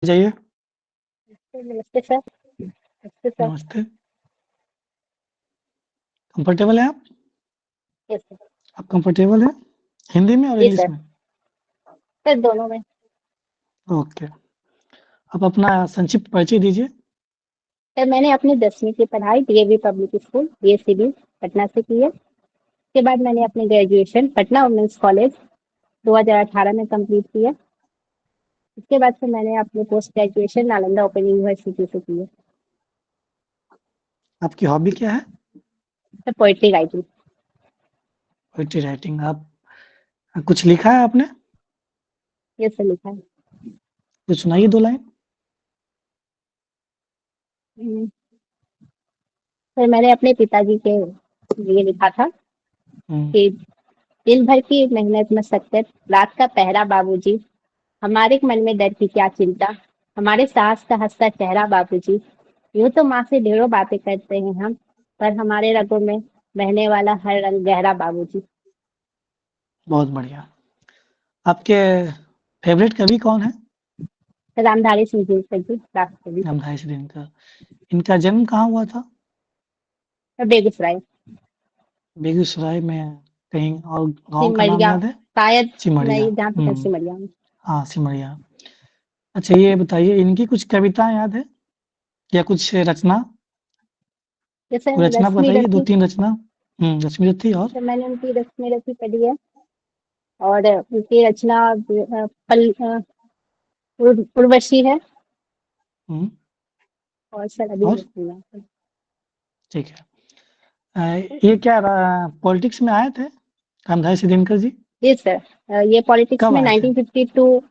जाइए। नमस्ते सर। नमस्ते सर। नमस्ते। कंफर्टेबल है आप? Yes sir. आप कंफर्टेबल है? हिंदी में और जी इंग्लिश सर। में? सर दोनों में। ओके। आप अपना संक्षिप्त परिचय दीजिए। सर मैंने अपनी 10वीं की पढ़ाई DAV public school BSCB Patna से की है। उसके बाद मैंने अपनी ग्रेजुएशन पटना वुमेन्स कॉलेज 2018 में कंप्लीट की है। उसके बाद से मैंने अपनी post graduation Nalanda open university से की है। आपकी हॉबी क्या है? Sir poetry writing. Poetry writing. आप कुछ लिखा है आपने? ये सर लिखा है। कुछ सुनाइए 2 लाइन। हम्म, सर मैंने अपने पिताजी के लिए लिखा था हुँ, कि दिन भर की मेहनत मशक्कत, रात का पहरा बाबूजी, हमारे मन में डर की क्या चिंता, हमारे सास का हंसता चेहरा बाबूजी, यूं तो माँ से ढेरों बातें करते हैं हम, पर हमारे रगों में बहने वाला हर रंग गहरा बाबूजी। बहुत बढ़िया। आपके फ़ेवरेट कवि कौन है? रामधारी सिंह जी राष्ट्रकवि। रामधारी सिंह दिनकर। इनका जन्म कहाँ हुआ था? और बेगूसराय। बेगूसराय में कहीं, और गाँव का नाम सिमरिया। याद है? शायद। सिमरिया। नहीं, जहाँ तक है हुँ, सिमरिया में। हाँ, सिमरिया। अच्छा, ये बताइए, इनकी कुछ कविताएँ याद है या कुछ रचना? जैसे कोई रचना रश्मि बताइए, रथी। 2-3 रचना। रश्मि रथी और? तो मैंने उनकी रश्मि रथी पढ़ी है। और उनकी रचना उर्वशी है। हुँ, और सर अभी और? नहीं सुना। ठीक है। ये क्या पॉलिटिक्स में आए थे रामधारी सिंह दिनकर जी? जी सर। ये पॉलिटिक्स कब में आए थे? 1952,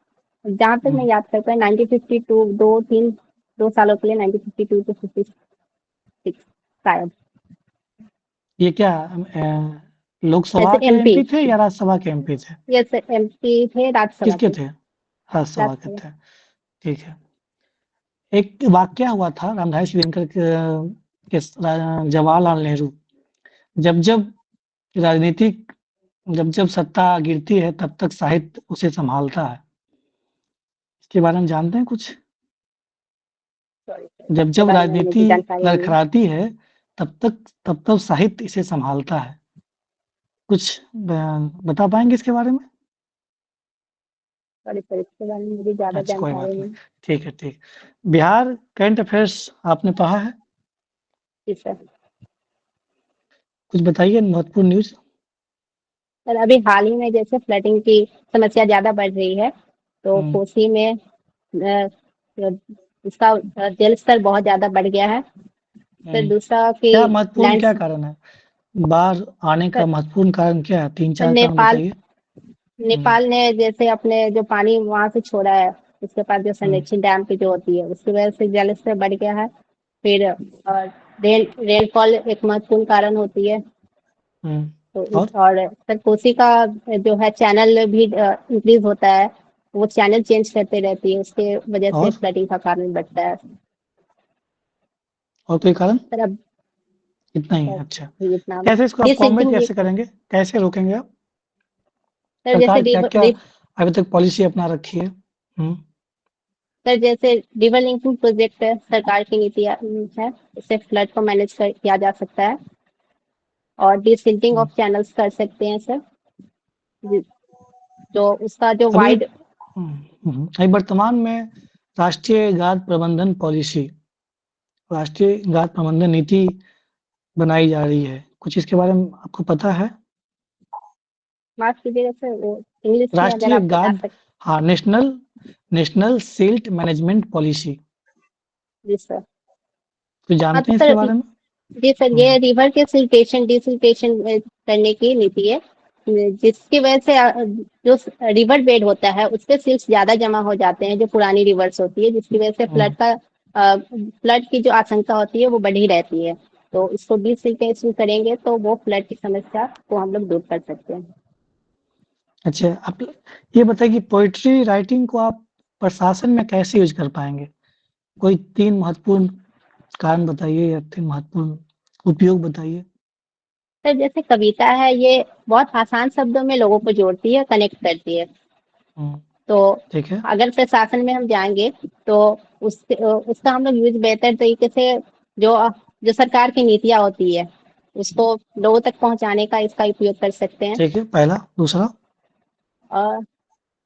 जहाँ तक हुँ, मैं याद करता हूँ 1952, 2 सालों के लिए 1952 to 56 शायद। ये क्या लोकसभा ऐसे के एमपी। एमपी थे या राज्यसभा के एमपी थे? ये सर एमपी थे, राज्यसभा किसके के। थे? राज्यसभा के राज्यसभा। थे। ठीक है। एक वाकया हुआ था रामधारी सिंह दिनकर जवाहरलाल नेहरू, जब-जब राजनीतिक जब-जब सत्ता गिरती है, तब तक साहित्य उसे सँभालता है। इसके बारे में जानते हैं कुछ? सॉरी सर, जब इसके जब बारे में राजनीति मुझे जानकारी नहीं है। लड़खड़ाती है, तब तब साहित्य इसे संभालता है। कुछ बता पाएंगे इसके बारे में? सॉरी सर, इसके बारे में मुझे ज्यादा अच्छा, कोई जानकारी बात नहीं। नहीं। ठीक है, ठीक। बिहार करंट अफेयर्स आपने पढ़ा है? जी सर। कुछ बताइए महत्वपूर्ण न्यूज। सर अभी हाल ही में जैसे फ्लडिंग की समस्या ज्यादा बढ़ रही है, तो हम्म, कोसी में इसका जल स्तर बहुत ज्यादा बढ़ गया है। फिर हम्म। दूसरा कि क्या महत्वपूर्ण, लैंड। क्या कारण है? बाढ़ आने का महत्वपूर्ण कारण क्या है? तीन चार कारण नेपाल। बताइए। हम्म, नेपाल ने जैसे अपने जो पानी वहां से छोड़ा है, उसके बाद जो हम्म, संरक्षण डैम की जो होती है उसकी वजह से जल स्तर बढ़ गया है। फिर रेनफॉल एक महत्वपूर्ण कारण होती है। तो और? और सर कोसी का जो है चैनल भी इंक्रीज होता है। वो चैनल चेंज करते रहती है, उसके वजह से और? फ्लडिंग का कारण बढ़ता है। और कोई कारण? सर अब इतना ही है, बस अच्छा। इतना। कैसे इसको आप कॉम्बैट डिसिंकिंग भी। कैसे करेंगे? कैसे रोकेंगे आप? सर जैसे सरकार क्या क्या अभी तक पॉलिसी अपना रखी है? सर जैसे रिवर लिंकिंग प्रोजेक्ट है, सरकार की नीति है। इससे फ्लड को किया जा सकता है। और डिसिल्टिंग हम्म। ऑफ चैनल्स कर सकते हैं सर। जो उसका जो अभी वाइड। अभी वर्तमान में राष्ट्रीय गाद प्रबंधन पॉलिसी, राष्ट्रीय गाद प्रबंधन नीति बनाई जा रही है। कुछ इसके बारे में आपको पता है? माफ कीजिएगा सर, वो इंग्लिश में अगर राष्ट्रीय आप बता गाद, सकते। हाँ, national national silt management policy. जी सर। तो हाँ जानते तो हैं इसके सर। बारे में? जी सर, हम्म, ये रिवर के सिल्टेशन डिसिल्टेशन करने की नीति है। जिसकी वजह से जो रिवर बेड होता है उस पे सिल्ट ज्यादा जमा हो जाते हैं, जो पुरानी रिवर्स होती है, जिसकी वजह से हम्म। फ्लड की जो आशंका होती है वो बढ़ी रहती है। तो इसको डिसिल्टेशन करेंगे तो वो फ्लड की समस्या को हम लोग दूर कर सकते हैं। अच्छा, आप ये बताइए कि पोइट्री राइटिंग को आप प्रशासन में कैसे यूज कर पाएंगे? कोई 3 महत्वपूर्ण कारण बताइए या 3 महत्वपूर्ण उपयोग बताइए। सर जैसे कविता है, ये बहुत आसान शब्दों में लोगों को जोड़ती है, कनेक्ट करती है। हम्म, तो ठीक है, अगर प्रशासन में हम जाएंगे तो उसका हम लोग यूज बेहतर तरीके से जो जो सरकार की नीतियां होती है उसको लोगों तक पहुंचाने का इसका उपयोग कर सकते हैं। ठीक है, पहला। दूसरा? और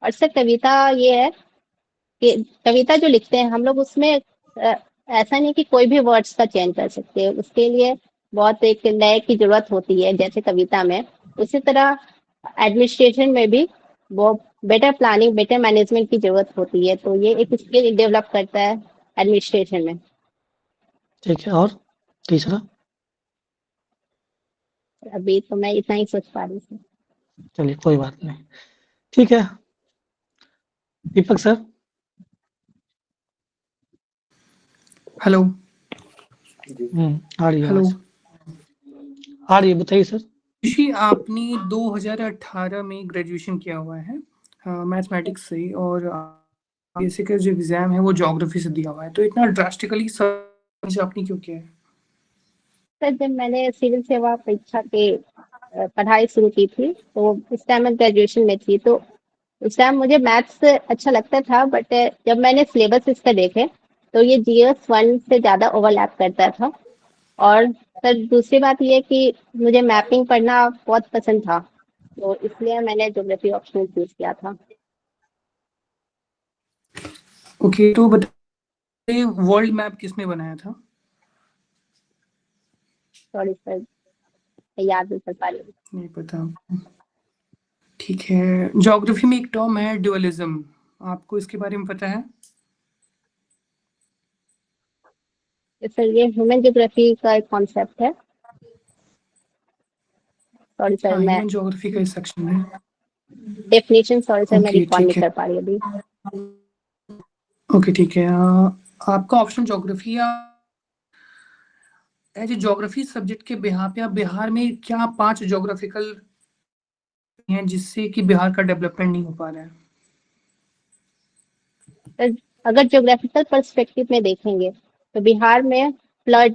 और सर कविता ये है कि कविता जो लिखते हैं हम लोग उसमें ऐसा नहीं कि कोई भी वर्ड्स का चयन कर सकते हैं, उसके लिए बहुत एक लय की जरूरत होती है जैसे कविता में। उसी तरह एडमिनिस्ट्रेशन में भी वो बेटर प्लानिंग बेटर मैनेजमेंट की जरूरत होती है, तो ये एक स्किल डेवलप करता है एडमिनिस्ट्रेशन में। ठीक है, और तीसरा? अभी तो मैं इतना ही सोच पा रही हूँ। चलिए, कोई बात नहीं। ठीक है, दीपक सर। हेलो। आ रही है हेलो आवाज, आ रही है, बताइए सर। ऋषि, आपने 2018 में ग्रेजुएशन किया हुआ है मैथमेटिक्स से, और बेसिक जो एग्जाम है वो ज्योग्राफी से दिया हुआ है, तो इतना ड्रास्टिकली सब आपने क्यों किया है? सर जब मैंने सिविल सेवा परीक्षा के पढ़ाई शुरू की थी तो उस टाइम मैं ग्रेजुएशन में थी, तो उस टाइम मुझे मैथ्स अच्छा लगता था, बट जब मैंने सिलेबस इसका देखे तो ये जीएस वन से ज़्यादा ओवरलैप करता था। और सर दूसरी बात ये कि मुझे मैपिंग पढ़ना बहुत पसंद था, तो इसलिए मैंने ज्योग्राफी ऑप्शन चूज किया था। ओके, तो बताइए वर्ल्ड मैप किसने बनाया था? सॉरी सर, मैं याद नहीं कर पा रही हूँ। नहीं पता। ठीक है, ज्योग्राफी में एक टर्म है ड्यूअलिज्म, आपको इसके बारे में पता है? तो सर ये ह्यूमन ज्योग्राफी का एक कॉन्सेप्ट है। सॉरी सर हाँ, मैं ह्यूमन ज्योग्राफी का सेक्शन है। डेफिनेशन, सॉरी सर मैं ओके रिकॉल नहीं ठीक है। कर पा रही अभी। ओके ठीक है, आपका ऑप्शन ज्योग्राफी या एज ए ज्योग्राफी सब्जेक्ट के बिहार पे, आप बिहार में क्या 5 ज्योग्राफिकल हैं जिससे कि बिहार का डेवलपमेंट नहीं हो पा रहा है? सर अगर ज्योग्राफिकल पर्सपेक्टिव में देखेंगे तो बिहार में फ्लड,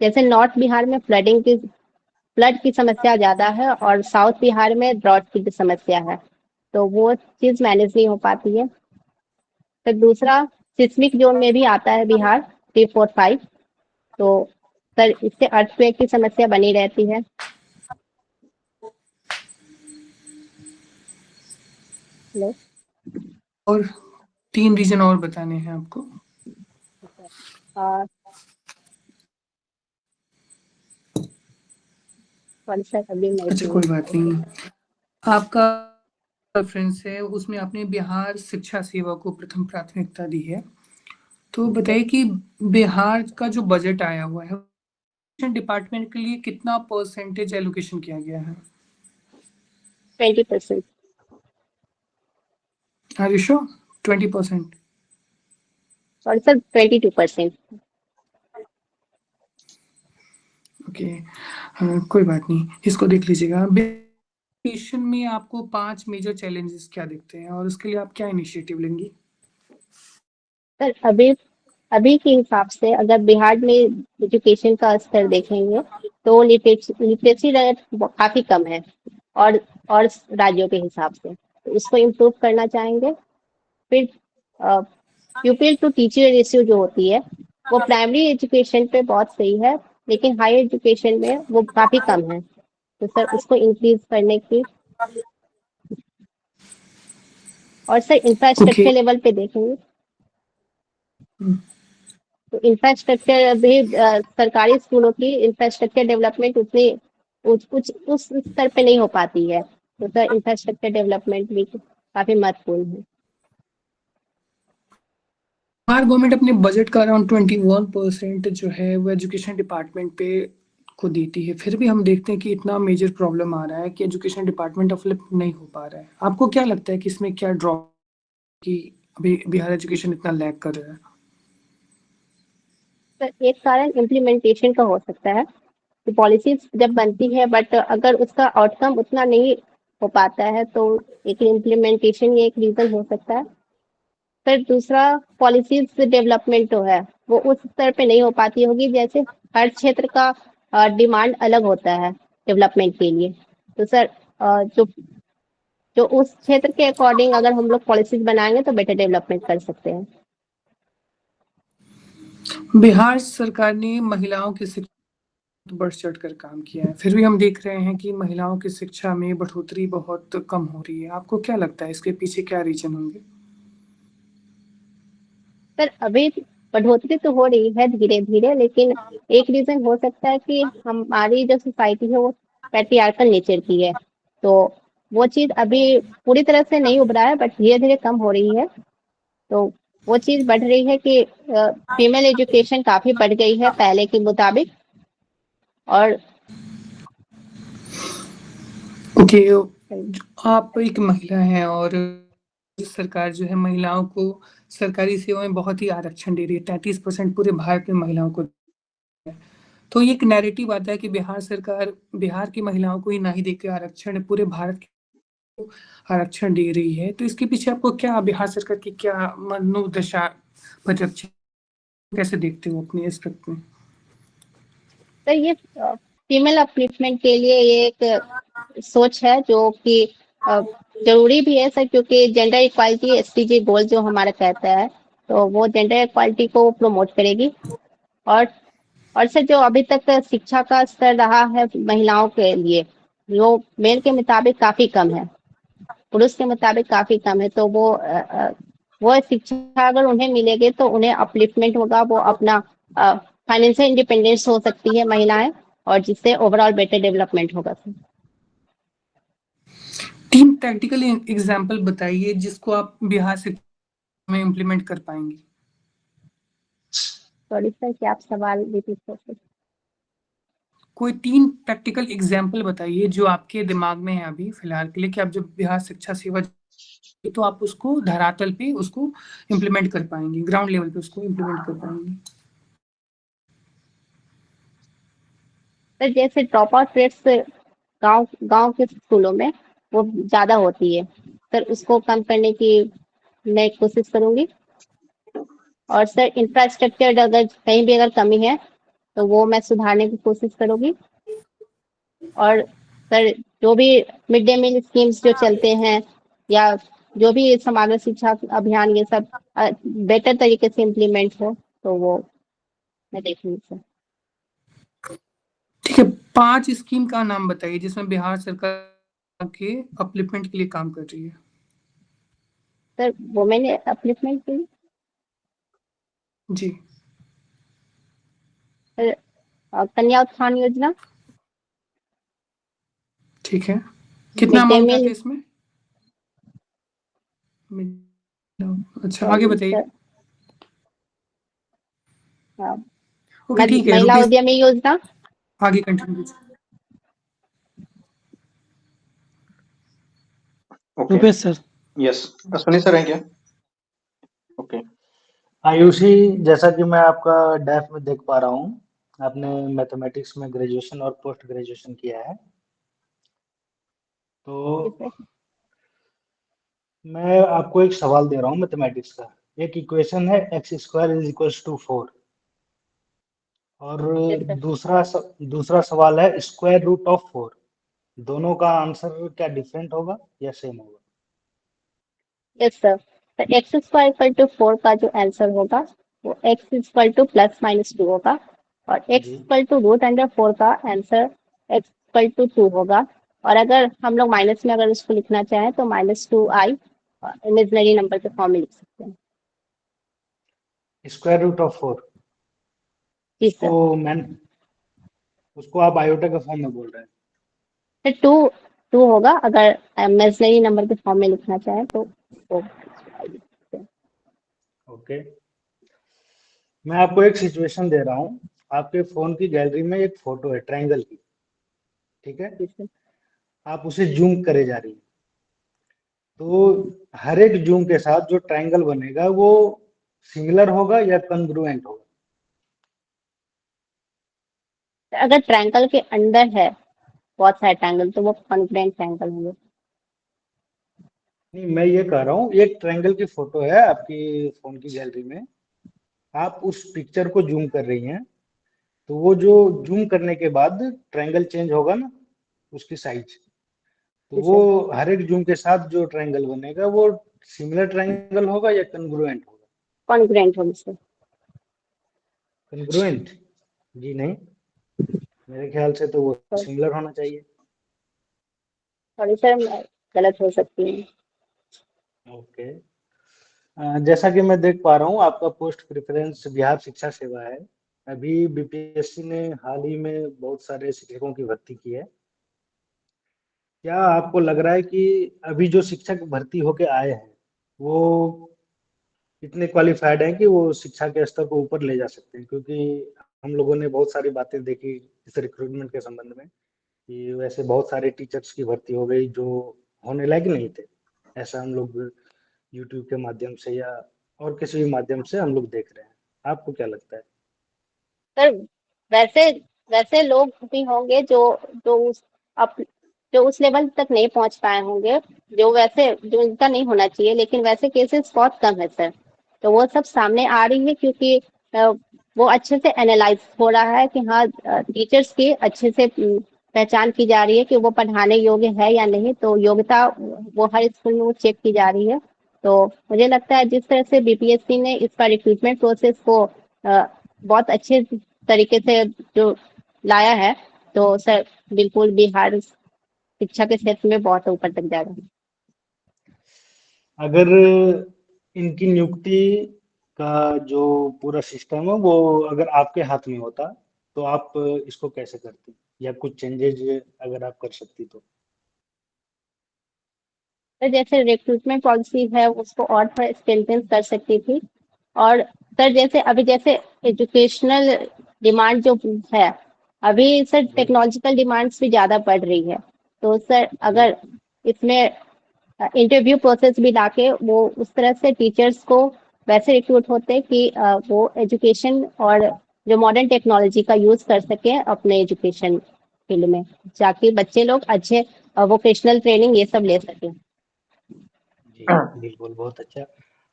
जैसे नॉर्थ बिहार में फ्लड की समस्या ज्यादा है और साउथ बिहार में ड्रॉट की भी समस्या है, तो वो चीज मैनेज नहीं हो पाती है। फिर दूसरा, सिस्मिक जोन में भी आता है बिहार 3, 4, 5, तो सर इससे अर्थक्वेक की समस्या बनी रहती है। हेलो। और 3 रीजन और बताने हैं आपको। सॉरी सर अभी मैं अच्छा इसमें कोई बात नहीं, आपका प्रेफरेंस है उसमें आपने बिहार शिक्षा सेवा को प्रथम प्राथमिकता दी है, तो बताइए कि बिहार का जो बजट आया हुआ है डिपार्टमेंट के लिए कितना परसेंटेज एलोकेशन किया गया है? 20%। Are you sure? 20%? Sorry sir 22%। Okay, कोई बात नहीं, इसको देख लीजिएगा। एजुकेशन में आपको 5 मेजर चैलेंजेस क्या दिखते हैं और उसके लिए आप क्या इनिशिएटिव लेंगी? सर अभी अभी के हिसाब से अगर बिहार में एजुकेशन का स्तर देखेंगे तो लिटरेसी रेट काफी कम है और और राज्यों के हिसाब से, तो इसको इम्प्रूव करना चाहेंगे। फिर प्यूपिल टू टीचर रेशियो जो होती है वो प्राइमरी एजुकेशन पे बहुत सही है, लेकिन हायर एजुकेशन में वो काफी कम है, तो सर उसको इंक्रीज करने की। और सर ओके। इंफ्रास्ट्रक्चर लेवल पे देखेंगे तो इंफ्रास्ट्रक्चर अभी सरकारी स्कूलों की इंफ्रास्ट्रक्चर डेवलपमेंट उतनी उस स्तर पे नहीं हो पाती है, तो सर इंफ्रास्ट्रक्चर डेवलपमेंट भी काफी महत्वपूर्ण है। बिहार गवर्नमेंट अपने बजट का अराउंड 21% जो है वो एजुकेशन डिपार्टमेंट पे को देती है, फिर भी हम देखते हैं कि इतना मेजर प्रॉब्लम आ रहा है कि एजुकेशन डिपार्टमेंट डेवलप नहीं हो पा रहा है। आपको क्या लगता है कि इसमें क्या ड्रॉप कि अभी बिहार एजुकेशन इतना लैग कर रहा है? सर एक कारण इम्प्लीमेंटेशन का हो सकता है कि पॉलिसीज जब बनती है बट अगर उसका आउटकम उतना नहीं हो पाता है, तो एक इम्प्लीमेंटेशन ये एक रीजन हो सकता है। फिर दूसरा, पॉलिसीज डेवलपमेंट जो है वो उस स्तर पे नहीं हो पाती होगी, जैसे हर क्षेत्र का डिमांड अलग होता है डेवलपमेंट के लिए, तो सर जो जो उस क्षेत्र के अकॉर्डिंग अगर हम लोग पॉलिसीज बनाएंगे तो बेटर डेवलपमेंट कर सकते हैं। बिहार सरकार ने महिलाओं की शिक्षा बढ़ चढ़ कर काम किया है, फिर भी हम देख रहे हैं कि महिलाओं की शिक्षा में बढ़ोतरी बहुत कम हो रही है। आपको क्या लगता है इसके पीछे क्या रीजन होंगे? सर अभी बढ़ोतरी तो हो रही है धीरे धीरे, लेकिन एक रीजन हो सकता है कि हमारी जो सोसाइटी है वो पैट्रियार्कल नेचर की है, तो वो चीज अभी पूरी तरह से नहीं उभरा है बट धीरे धीरे कम हो रही है। तो वो चीज बढ़ रही है कि फीमेल एजुकेशन काफी बढ़ गई है पहले के मुताबिक। और ओके, आप एक महिला हैं और सरकार जो है महिलाओं को सरकारी सेवा में बहुत ही आरक्षण दे रही है, 33% पूरे भारत में महिलाओं को। तो ये एक नैरेटिव आता है कि बिहार सरकार बिहार की महिलाओं को ही नहीं देकर आरक्षण पूरे भारत को आरक्षण दे रही है। तो इसके पीछे आपको क्या बिहार सरकार की क्या मनोदशा परिलक्षित, कैसे देखते हो अपने इस वक्त में? सर ये फीमेल अपलिफ्टमेंट के लिए ये एक सोच है जो कि अ, जरूरी भी है सर, क्योंकि जेंडर इक्वालिटी एसडीजी गोल जो हमारा कहता है, तो वो जेंडर इक्वालिटी को प्रमोट करेगी। और और सर जो अभी तक शिक्षा का स्तर रहा है महिलाओं के लिए, जो मेल के मुताबिक काफी कम है, पुरुष के मुताबिक काफी कम है, तो वो शिक्षा अगर उन्हें मिलेगी तो उन्हें अपलिफ्टमेंट होगा, वो अपना फाइनेंशियल इंडिपेंडेंस हो सकती है महिलाएं, और जिससे ओवरऑल बेटर डेवलपमेंट होगा सर। 3 प्रैक्टिकल एग्जाम्पल बताइए जिसको आप बिहार से में इम्प्लीमेंट कर पाएंगे। सॉरी सर, क्या आप सवाल रिपीट कर सकते? कोई 3 प्रैक्टिकल एग्जाम्पल बताइए जो आपके दिमाग में है अभी फिलहाल के लिए, कि आप जब बिहार शिक्षा सेवा तो आप उसको धरातल पे उसको इम्प्लीमेंट कर पाएंगे, ग्राउंड लेवल पे उसको इम्प्लीमेंट कर पाएंगे। सर जैसे ड्रॉप आउट रेट्स गांव गांव के स्कूलों में वो ज्यादा होती है सर, उसको कम करने की मैं कोशिश करूंगी। और सर इंफ्रास्ट्रक्चर अगर कहीं भी अगर कमी है तो वो मैं सुधारने की कोशिश करूंगी। और सर जो भी मिड डे मील स्कीम्स जो चलते हैं, या जो भी समग्र शिक्षा अभियान, ये सब बेटर तरीके से इम्प्लीमेंट हो तो वो मैं देखूंगी सर। ठीक है, 5 स्कीम का नाम बताइए जिसमें बिहार सरकार के अपलिफ्टमेंट के लिए काम कर रही है। सर वुमेन अपलिफ्टमेंट के लिए जी। सर कन्या उत्थान योजना, ठीक है, कितना मिड डे अमाउंट आता मील, है इसमें? अच्छा, आगे सॉरी बताइए। सर, ओके ठीक है, महिला रुपीज उद्यमी योजना। आगे कंटिन्यू कीजिए। Okay. Rupesh sir. Yes, Ashwini sir हैं क्या? ओके। आयुषी, जैसा कि मैं आपका डैफ में देख पा रहा हूँ, आपने मैथमेटिक्स में ग्रेजुएशन और पोस्ट ग्रेजुएशन किया है। जी तो सर। मैं आपको एक सवाल दे रहा हूँ मैथमेटिक्स का। एक इक्वेशन है x² = 4, और यस सर। दूसरा सवाल है √4। दोनों का आंसर क्या डिफरेंट होगा या सेम होगा? यस सर, तो x² = 4 का जो आंसर होगा वो x +-2 होगा, और x जी, √4 का आंसर x 2 होगा। और अगर हम लोग माइनस में अगर उसको लिखना चाहें तो -2i इमेजिनरी नंबर के फॉर्म में लिख सकते हैं। √4 जी उसको सर। उसको आप आयोटा के फॉर्म में बोल रहे हैं? फिर 2 होगा, अगर इमेजिनरी नंबर के फॉर्म में लिखना चाहें तो ओके, मैं आपको एक सिचुएशन दे रहा हूँ। आपके फोन की गैलरी में एक फोटो है ट्रायंगल की, ठीक है? जी सर। आप उसे जूम करे जा रही हैं, तो हर एक जूम के साथ जो ट्रायंगल बनेगा वो सिंगुलर होगा या कॉन्ग्रुएंट होगा? अगर ट्रायंगल के अंदर है बहुत सारे ट्रायंगल तो वो कॉन्ग्रुएंट ट्रायंगल होंगे। नहीं, मैं ये कह रहा हूँ, एक ट्रायंगल की फोटो है आपकी फोन की गैलरी में, आप उस पिक्चर को जूम कर रही हैं, तो वो जो जूम करने के बाद ट्रायंगल चेंज होगा ना, उसकी साइज, तो वो हर एक जूम के साथ जो ट्रायंगल बनेगा वो सिमिलर ट्रायंगल होगा या कन्ग्रुएंट होगा? कॉन्ग्रुएंट होगी सर। कन्ग्रुएंट? जी नहीं, मेरे ख्याल से तो वो सिमिलर होना चाहिए। सॉरी सर, मैं गलत हो सकती हूँ। ओके। जैसा कि मैं देख पा रहा हूँ आपका पोस्ट प्रेफरेंस बिहार शिक्षा सेवा है। अभी बीपीएससी ने हाल ही में बहुत सारे शिक्षकों की भर्ती की है। क्या आपको लग रहा है कि अभी जो शिक्षक भर्ती होके आए हैं वो इतने क्वालिफाइड हैं कि वो शिक्षा के स्तर को ऊपर ले जा सकते हैं? क्योंकि हम लोगों ने बहुत सारी बातें देखी इस रिक्रूटमेंट के संबंध में कि वैसे बहुत सारे टीचर्स की भर्ती हो गई जो होने लायक नहीं थे। ऐसा हम लोग यूट्यूब के माध्यम से या और किसी भी माध्यम से हम लोग देख रहे हैं। आपको क्या लगता है? सर वैसे वैसे लोग भी होंगे जो जो उस अप जो उस लेवल तक नहीं पहुंच पाए होंगे, जो इनका नहीं होना चाहिए, लेकिन वैसे केसेस बहुत कम है सर। तो वो सब सामने आ रही है क्योंकि वो अच्छे से एनालाइज हो रहा है कि हाँ, टीचर्स की अच्छे से पहचान की जा रही है कि वो पढ़ाने योग्य है या नहीं। तो योग्यता वो हर स्कूल में वो चेक की जा रही है। तो मुझे लगता है जिस तरह से बीपीएससी ने इसका रिक्रूटमेंट प्रोसेस को बहुत अच्छे तरीके से जो लाया है, तो सर बिल्कुल बिहार शिक्षा के क्षेत्र में बहुत ऊपर तक जाएगा। अगर इनकी नियुक्ति का जो पूरा सिस्टम है वो अगर आपके हाथ में होता तो आप इसको कैसे करती या कुछ चेंजेस अगर आप कर सकती तो? सर जैसे रिक्रूटमेंट पॉलिसी है उसको और थोड़ा स्ट्रेंथन कर सकती थी। और सर जैसे एजुकेशनल डिमांड जो है, अभी सर टेक्नोलॉजिकल डिमांड्स भी ज़्यादा बढ़ रही है। तो सर अगर इसमें इंटरव्यू प्रोसेस भी लाके वो उस तरह से टीचर्स को वैसे रिक्रूट होते कि वो एजुकेशन और जो मॉडर्न टेक्नोलॉजी का यूज कर सके अपने एजुकेशन फील्ड में, ताकि बच्चे लोग अच्छे वोकेशनल ट्रेनिंग ये सब ले सकें। जी बिल्कुल, बहुत अच्छा।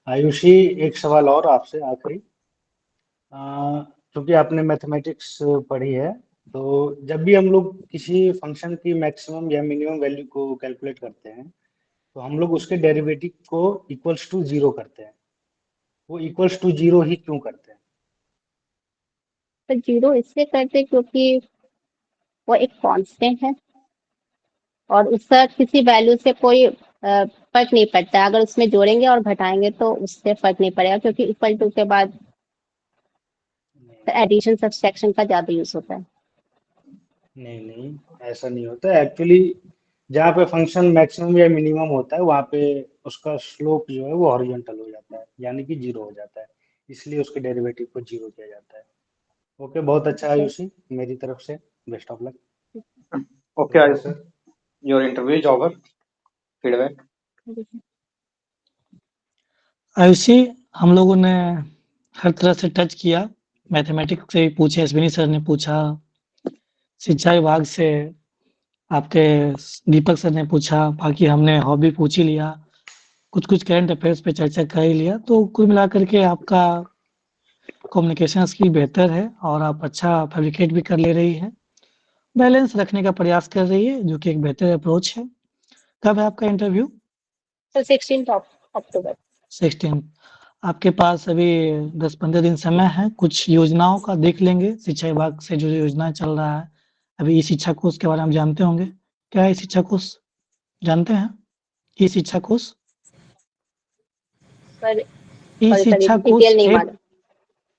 आयुषी, एक सवाल और आपसे आखिरी। क्योंकि आपने मैथमेटिक्स पढ़ी है तो जब भी हम लोग किसी फंक्शन की मैक्सिमम या मिनिमम वैल्यू को कैलकुलेट करते हैं तो हम लोग उसके डेरिवेटिव को इक्वल्स टू जीरो करते हैं। वो इक्वल्स टू जीरो ही क्यों करते हैं? तो जीरो इसलिए करते क्योंकि वो एक कांस्टेंट है और उसका किसी वैल्यू से कोई फर्क नहीं पड़ता। अगर उसमें जोड़ेंगे और घटाएंगे तो उससे फर्क नहीं पड़ेगा, क्योंकि इक्वल टू के बाद एडिशन सब्सट्रैक्शन का ज्यादा यूज होता है। नहीं, ऐसा नहीं होता एक्चुअली। जहाँ पे फंक्शन मैक्सिमम या मिनिमम होता है वहाँ पे उसका स्लोप जो है वो हॉरिजॉन्टल हो जाता है, यानी कि जीरो हो जाता है। इसलिए उसके डेरिवेटिव को जीरो किया जाता है। ओके, बहुत अच्छा आयुषी, मेरी तरफ से best of luck. Okay, Ayushi, your interview is over. Feedback. Ayushi, हम लोगों ने हर तरह से टच किया। मैथमेटिक्स से भी पूछे, अश्विनी सर ने पूछा, शिक्षा विभाग से आपके दीपक सर ने पूछा, बाकी हमने हॉबी पूछ ही लिया, कुछ करंट अफेयर्स पे चर्चा कर ही लिया। तो कुल मिलाकर के आपका कम्युनिकेशन स्किल बेहतर है और आप अच्छा फैब्रिकेट भी कर ले रही है, बैलेंस रखने का प्रयास कर रही है, जो कि एक बेहतर अप्रोच है। कब है आपका इंटरव्यू? तो 16 अक्टूबर। 16। आपके पास अभी 10-15 दिन समय है। कुछ योजनाओं का देख लेंगे, शिक्षा विभाग से जो योजना चल रहा है। अभी ई शिक्षा कोष के बारे में जानते होंगे। क्या है ई शिक्षा कोष, जानते हैं? ई शिक्षा कोष, पर ई सॉरी सर, शिक्षा कोष डिटेल नहीं एक, मालूम।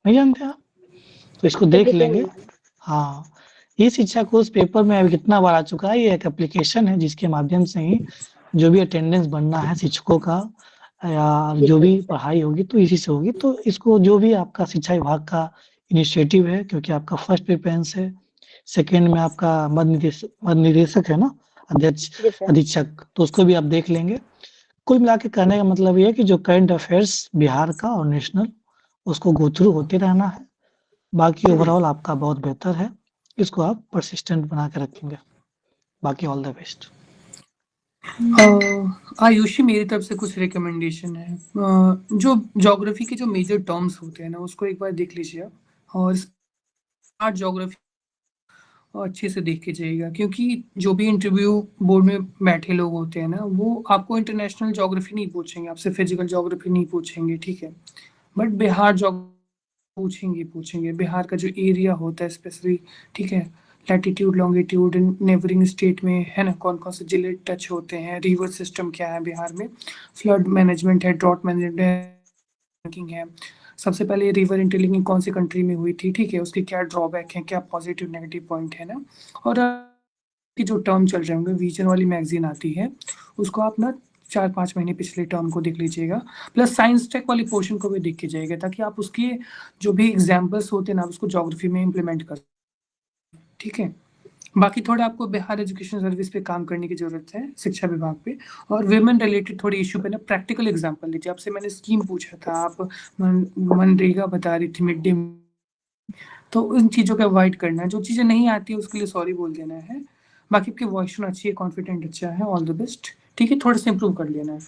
नहीं जानते आप? तो इसको सर देख डिटेल लेंगे। नहीं मालूम। हाँ, ई शिक्षा कोर्स पेपर में अभी कितना बार आ चुका है। ये एक एप्लीकेशन है जिसके माध्यम से ही जो भी अटेंडेंस बनना है शिक्षकों का या जो भी पढ़ाई होगी तो इसी से होगी। तो इसको जो भी आपका शिक्षा विभाग का इनिशिएटिव है, क्योंकि आपका फर्स्ट प्रेफरेंस है, सेकंड में आपका मद निदेशक है ना, अध्यक्ष जी सर। अधीक्षक, तो उसको भी आप देख लेंगे। कुल मिला के कहने का मतलब ये है कि जो करंट अफेयर्स बिहार का और नेशनल, उसको गो थ्रू होते रहना है। बाकी ओवरऑल आपका बहुत बेहतर है, इसको आप परसिस्टेंट बना के रखेंगे। बाकी ऑल द बेस्ट। आयुषी, मेरी तरफ से कुछ रिकमेंडेशन है। जो ज्योग्राफी के जो मेजर टर्म्स होते हैं ना, उसको एक बार देख लीजिए आप। और स्मार्ट ज्योग्राफी अच्छे से देख के जाइएगा, क्योंकि जो भी इंटरव्यू बोर्ड में बैठे लोग होते हैं ना, वो आपको इंटरनेशनल ज्योग्राफी नहीं पूछेंगे, आपसे फिजिकल ज्योग्राफी नहीं पूछेंगे, ठीक है, बट बिहार पूछेंगे बिहार का जो एरिया होता है स्पेशली, ठीक है, लैटिट्यूड लॉन्गिट्यूड नेबरिंग स्टेट में है ना, कौन कौन से जिले टच होते हैं, रिवर सिस्टम क्या है बिहार में, फ्लड मैनेजमेंट है, ड्रॉट मैनेजमेंट है, सबसे पहले रिवर इंटरलिंकिंग कौन सी कंट्री में हुई थी, ठीक है, उसके क्या ड्रॉबैक है, क्या पॉजिटिव नेगेटिव पॉइंट है ना, और की जो टर्म चल रहे होंगे, विजन वाली मैगजीन आती है, उसको आप ना 4-5 महीने पिछले टर्म को देख लीजिएगा, प्लस साइंस टेक वाली पोर्शन को भी देख के जाइएगा, ताकि आप उसके जो भी एग्जाम्पल्स होते हैं ना, उसको ज्योग्राफी में इम्प्लीमेंट कर, ठीक है। बाकी थोड़ा आपको बिहार एजुकेशन सर्विस पे काम करने की जरूरत है, शिक्षा विभाग पे, और विमेन रिलेटेड थोड़ी इश्यू पे ना प्रैक्टिकल एग्जांपल लीजिए। आपसे मैंने स्कीम पूछा था, आप मनरेगा बता रही थी, मिड डे, तो उन चीज़ों को अवॉइड करना है, जो चीज़ें नहीं आती है उसके लिए सॉरी बोल देना है। बाकी आपकी वॉइस अच्छी है, कॉन्फिडेंट अच्छा है, ऑल द बेस्ट, ठीक है, थोड़ा सा इंप्रूव कर लेना है।